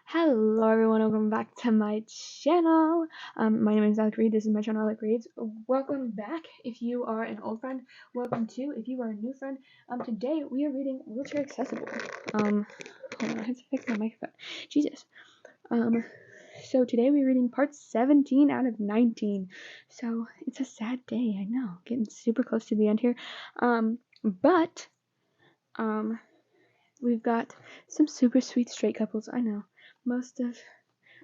Hello everyone, welcome back to my channel. My name is Alec Reed, this is my channel Alec Reads. Welcome back if you are an old friend, welcome to if you are a new friend. Today we are reading Wheelchair Accessible. Hold on, I have to fix my microphone. Jesus. So today we're reading part 17 out of 19. So it's a sad day, I know, getting super close to the end here. But we've got some super sweet straight couples, I know. Most of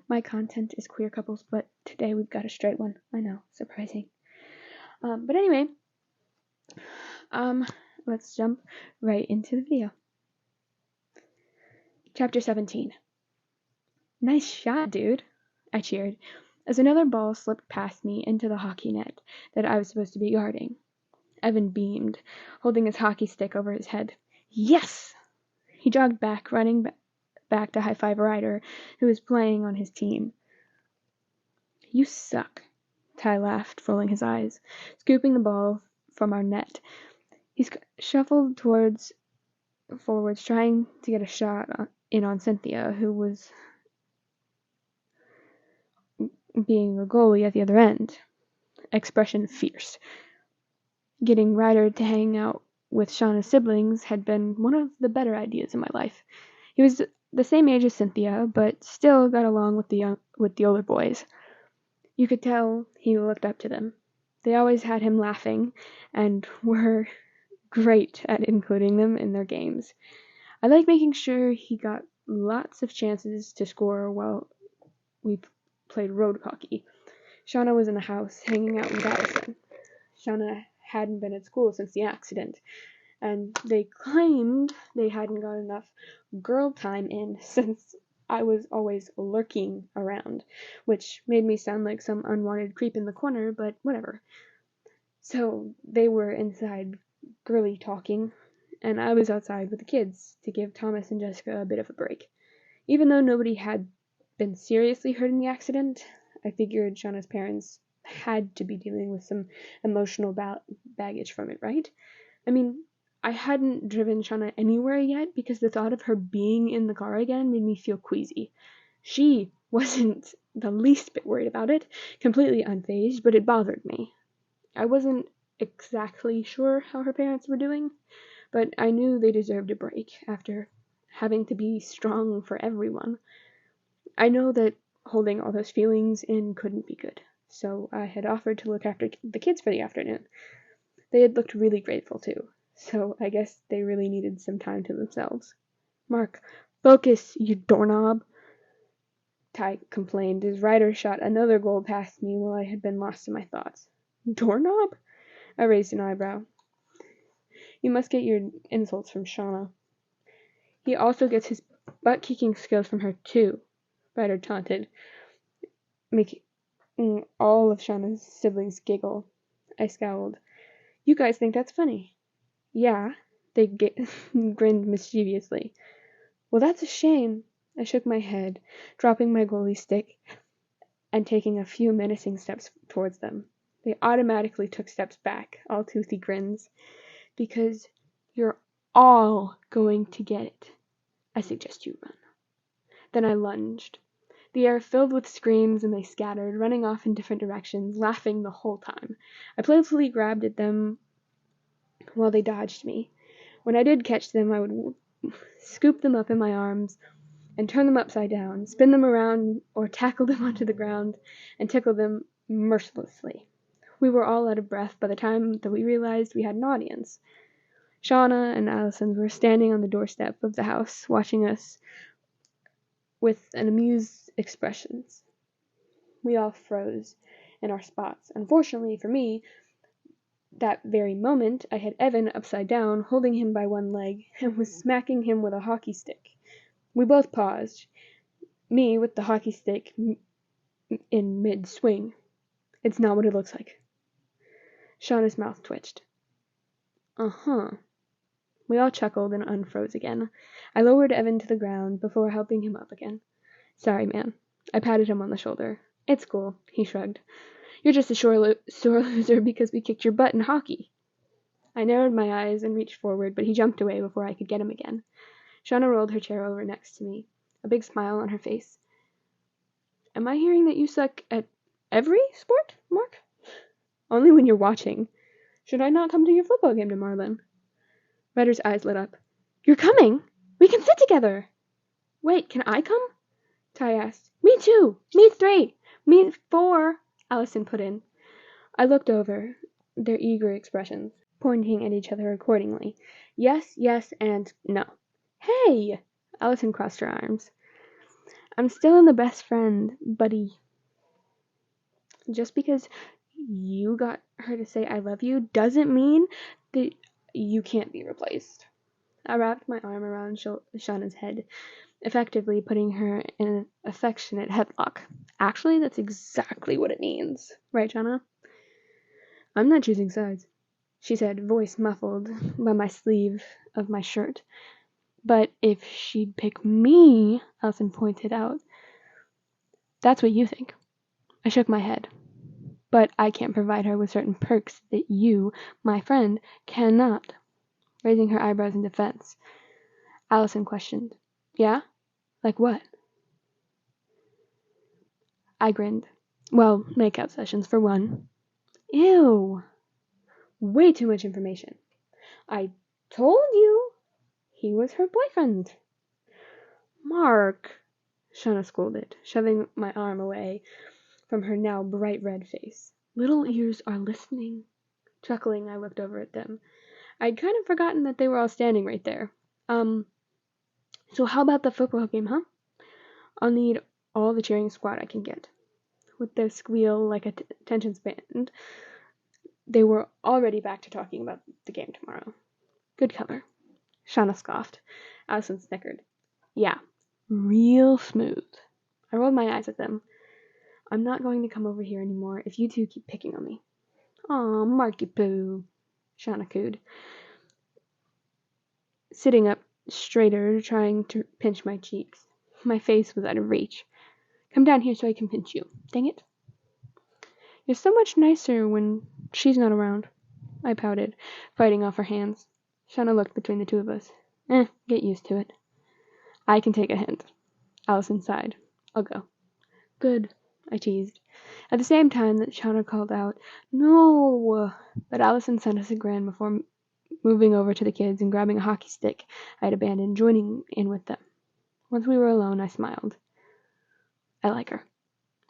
my content is queer couples, but today we've got a straight one. I know, surprising. But anyway, let's jump right into the video. Chapter 17. Nice shot, dude, I cheered, as another ball slipped past me into the hockey net that I was supposed to be guarding. Evan beamed, holding his hockey stick over his head. Yes! He jogged back, running back to high-five Ryder, who was playing on his team. You suck, Ty laughed, rolling his eyes, scooping the ball from our net. He shuffled forwards, trying to get a shot in on Cynthia, who was being a goalie at the other end. Expression fierce. Getting Ryder to hang out with Shauna's siblings had been one of the better ideas in my life. He was the same age as Cynthia, but still got along with the older boys. You could tell he looked up to them. They always had him laughing, and were great at including them in their games. I like making sure he got lots of chances to score while we played road hockey. Shauna was in the house, hanging out with Allison. Shauna hadn't been at school since the accident, and they claimed they hadn't got enough girl time in since I was always lurking around, which made me sound like some unwanted creep in the corner, but whatever. So they were inside girly talking, and I was outside with the kids to give Thomas and Jessica a bit of a break. Even though nobody had been seriously hurt in the accident, I figured Shauna's parents had to be dealing with some emotional baggage from it, right? I mean, I hadn't driven Shauna anywhere yet because the thought of her being in the car again made me feel queasy. She wasn't the least bit worried about it, completely unfazed, but it bothered me. I wasn't exactly sure how her parents were doing, but I knew they deserved a break after having to be strong for everyone. I know that holding all those feelings in couldn't be good, so I had offered to look after the kids for the afternoon. They had looked really grateful too, so I guess they really needed some time to themselves. Mark, focus, you doorknob, Ty complained as Ryder shot another goal past me while I had been lost in my thoughts. Doorknob? I raised an eyebrow. You must get your insults from Shauna. He also gets his butt-kicking skills from her too, Ryder taunted, making all of Shauna's siblings giggle. I scowled. You guys think that's funny? Yeah, they grinned mischievously. Well, that's a shame. I shook my head, dropping my goalie stick and taking a few menacing steps towards them. They automatically took steps back, all toothy grins. Because you're all going to get it. I suggest you run. Then I lunged. The air filled with screams, and they scattered, running off in different directions, laughing the whole time. I playfully grabbed at them while they dodged me. When I did catch them, I would scoop them up in my arms and turn them upside down, spin them around, or tackle them onto the ground and tickle them mercilessly. We were all out of breath by the time that we realized we had an audience. Shauna and Allison were standing on the doorstep of the house, watching us with an amused expressions. We all froze in our spots. Unfortunately for me, that very moment I had Evan upside down, holding him by one leg, and was smacking him with a hockey stick. We both paused, me with the hockey stick in mid-swing. It's not what it looks like. Shauna's mouth twitched. Uh-huh. We all chuckled and unfroze again. I lowered Evan to the ground before helping him up again. Sorry, man. I patted him on the shoulder. It's cool, he shrugged. You're just a sore loser because we kicked your butt in hockey. I narrowed my eyes and reached forward, but he jumped away before I could get him again. Shauna rolled her chair over next to me. a big smile on her face. Am I hearing that you suck at every sport, Mark? Only when you're watching. Should I not come to your football game tomorrow then? Ryder's eyes lit up. You're coming? We can sit together! Wait, can I come? Ty asked. Me too! Me 3! Me 4! Allison put in. I looked over their eager expressions, pointing at each other accordingly. Yes, yes, and no. Hey! Allison crossed her arms. I'm still in the best friend, buddy. Just because you got her to say I love you doesn't mean that you can't be replaced. I wrapped my arm around Shauna's head, effectively putting her in an affectionate headlock. Actually, that's exactly what it means. Right, Shauna? I'm not choosing sides, she said, voice muffled by my sleeve of my shirt. But if she'd pick me, Allison pointed out. That's what you think. I shook my head. But I can't provide her with certain perks that you, my friend, cannot. Raising her eyebrows in defense, Allison questioned. Yeah? Like what? I grinned. Well, makeout sessions for one. Ew. Way too much information. I told you he was her boyfriend. Mark, Shauna scolded, shoving my arm away from her now bright red face. Little ears are listening. Chuckling, I looked over at them. I'd kind of forgotten that they were all standing right there. So how about the football game, huh? I'll need all the cheering squad I can get. With their squeal like a tension band, they were already back to talking about the game tomorrow. Good cover. Shauna scoffed. Allison snickered. Yeah, real smooth. I rolled my eyes at them. I'm not going to come over here anymore if you two keep picking on me. Aw, Marky Poo, Shauna cooed, sitting up straighter, trying to pinch my cheeks. My face was out of reach. Come down here so I can pinch you. Dang it. You're so much nicer when she's not around, I pouted, fighting off her hands. Shauna looked between the two of us. Get used to it. I can take a hint. Allison sighed. I'll go. Good, I teased. At the same time that Shauna called out, No! But Allison sent us a grin before moving over to the kids and grabbing a hockey stick I had abandoned, joining in with them. Once we were alone, I smiled. I like her.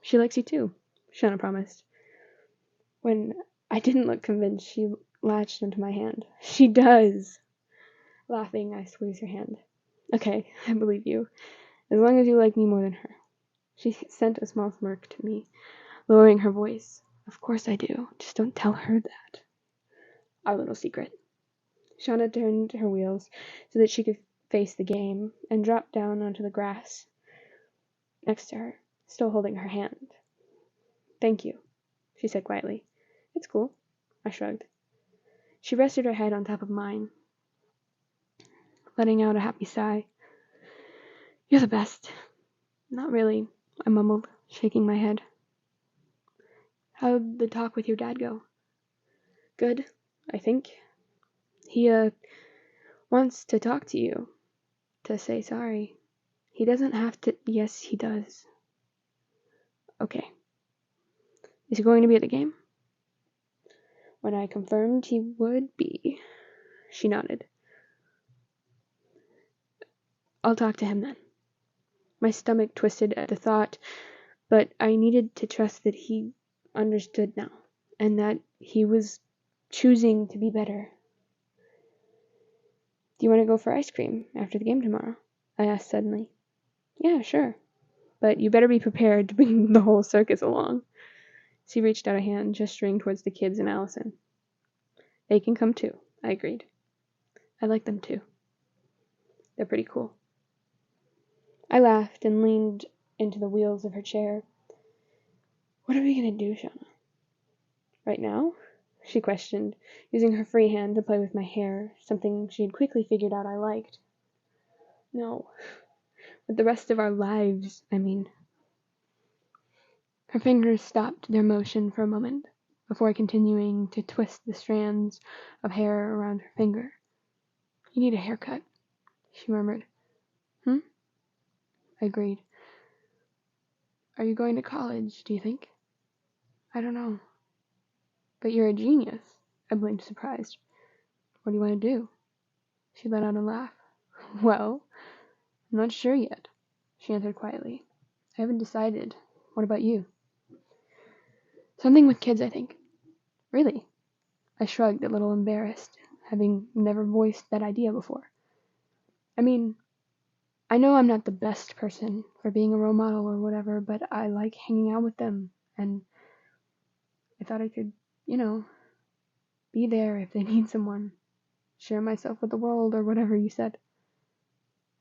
She likes you too, Shauna promised. When I didn't look convinced, she latched onto my hand. She does! Laughing, I squeezed her hand. Okay, I believe you. As long as you like me more than her. She sent a small smirk to me, lowering her voice. Of course I do. Just don't tell her that. Our little secret. Shauna turned her wheels so that she could face the game and dropped down onto the grass next to her, still holding her hand. Thank you, she said quietly. It's cool, I shrugged. She rested her head on top of mine, letting out a happy sigh. You're the best. Not really, I mumbled, shaking my head. How'd the talk with your dad go? Good, I think. He, wants to talk to you. To say sorry. He doesn't have to. Yes, he does. Okay. Is he going to be at the game? When I confirmed he would be, she nodded. I'll talk to him then. My stomach twisted at the thought, but I needed to trust that he understood now, and that he was choosing to be better. Do you want to go for ice cream after the game tomorrow? I asked suddenly. Yeah, sure. But you better be prepared to bring the whole circus along. She reached out a hand, gesturing towards the kids and Allison. They can come too, I agreed. I like them too. They're pretty cool. I laughed and leaned into the wheels of her chair. What are we going to do, Shauna? Right now? She questioned, using her free hand to play with my hair, something she had quickly figured out I liked. No. With the rest of our lives, I mean. Her fingers stopped their motion for a moment, before continuing to twist the strands of hair around her finger. You need a haircut, she murmured. I agreed. Are you going to college, do you think? I don't know. But you're a genius. I blinked, surprised. What do you want to do? She let out a laugh. Well, I'm not sure yet, she answered quietly. I haven't decided. What about you? Something with kids, I think. Really? I shrugged, a little embarrassed, having never voiced that idea before. I mean, I know I'm not the best person for being a role model or whatever, but I like hanging out with them, and I thought I could, be there if they need someone, share myself with the world, or whatever you said.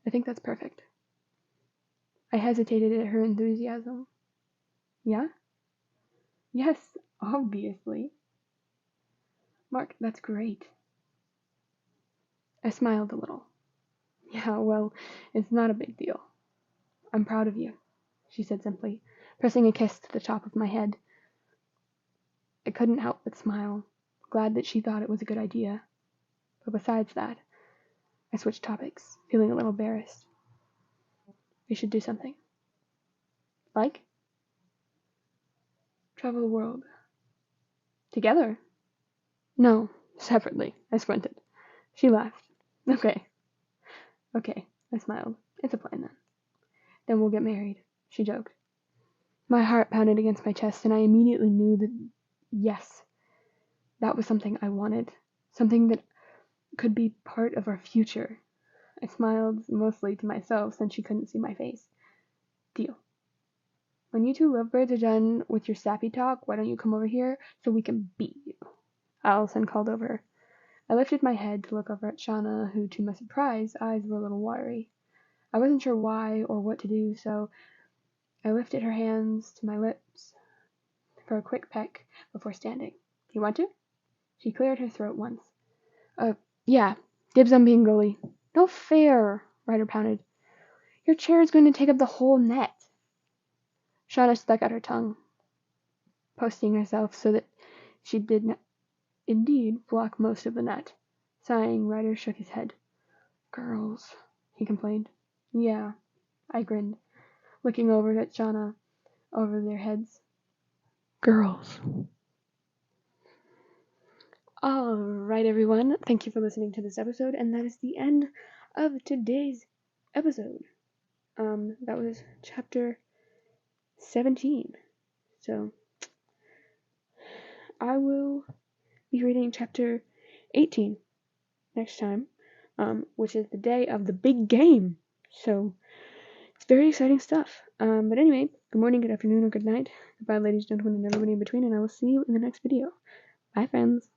I think that's perfect. I hesitated at her enthusiasm. Yeah? Yes, obviously. Mark, that's great. I smiled a little. Yeah, well, it's not a big deal. I'm proud of you, she said simply, pressing a kiss to the top of my head. I couldn't help but smile, glad that she thought it was a good idea. But besides that, I switched topics, feeling a little embarrassed. We should do something. Like? Travel the world. Together? No, separately, I squinted. She laughed. Okay, I smiled. It's a plan then. Then we'll get married, she joked. My heart pounded against my chest, and I immediately knew that, yes, that was something I wanted. Something that could be part of our future. I smiled, mostly to myself, since she couldn't see my face. Deal. When you two lovebirds are done with your sappy talk, why don't you come over here so we can beat you? Allison called over. I lifted my head to look over at Shauna, who, to my surprise, eyes were a little watery. I wasn't sure why or what to do, so I lifted her hands to my lips for a quick peck before standing. You want to? She cleared her throat once. Yeah. Dibs on being goalie. No fair, Ryder pounded. Your chair is going to take up the whole net. Shauna stuck out her tongue, posting herself so that she did not indeed block most of the net. Sighing, Ryder shook his head. Girls, he complained. Yeah, I grinned, looking over at Shauna over their heads. Girls. Alright, everyone. Thank you for listening to this episode, and that is the end of today's episode. That was chapter 17. So, I will be reading chapter 18 next time, which is the day of the big game. So, it's very exciting stuff. But anyway, good morning, good afternoon, or good night. Goodbye, ladies, gentlemen, and everybody in between, and I will see you in the next video. Bye, friends.